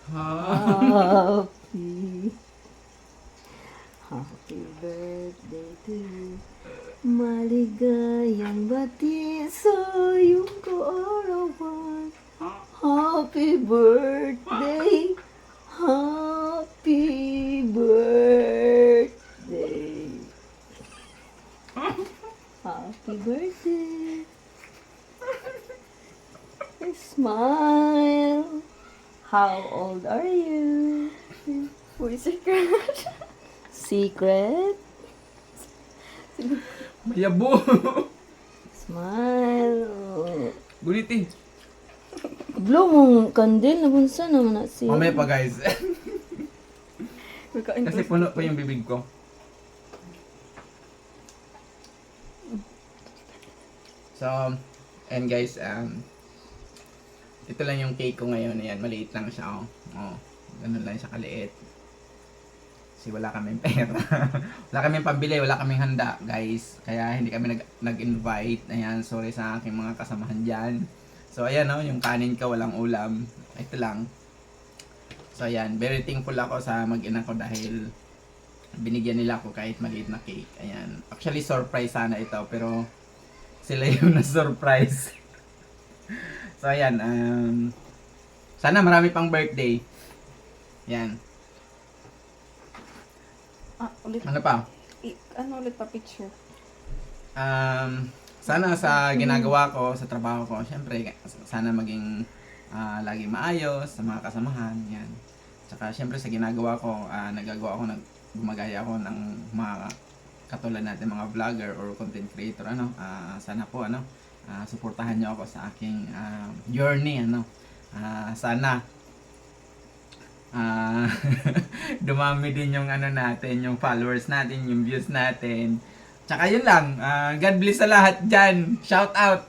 Happy, happy birthday to you. Maligayang bati sa iyong kaarawan. Happy birthday, happy birthday, happy birthday. Smile. How old are you? Uy, secret. Secret. Mayabo. Smile. Gunit eh. Blow mong kandil. Nabunsa naman na siya. Mamaya pa guys. Magkain Kasi puno pa yung bibig ko. So, and guys, ito lang yung cake ko ngayon. Ayan, maliit lang siya. Ganun lang siya kaliit. Kasi wala kaming pera. Wala kaming pambili, wala kaming handa, guys. Kaya hindi kami nag-invite. Ayan, sorry sa aking mga kasamahan dyan. So, ayan, yung kanin ko, walang ulam. Ito lang. So, ayan, very thankful ako sa mag-ina ko dahil binigyan nila ako kahit maliit na cake. Ayan. Actually, surprise sana ito, pero sila yung na-surprise. So, ayan. Sana marami pang birthday. Yan. Ulit. Ano pa? Ano ulit pa picture? Sana sa ginagawa ko, sa trabaho ko, syempre, sana maging lagi maayos sa mga kasamahan. Yan. Tsaka, syempre, sa ginagawa ko, nagagawa ako, gumagaya ako ng mga katulad natin, mga vlogger or content creator. Sana po, suportahan niyo ako sa aking journey. Sana dumami din yung natin, yung followers natin, yung views natin. Tsaka yun lang, God bless sa lahat dyan. Shout out!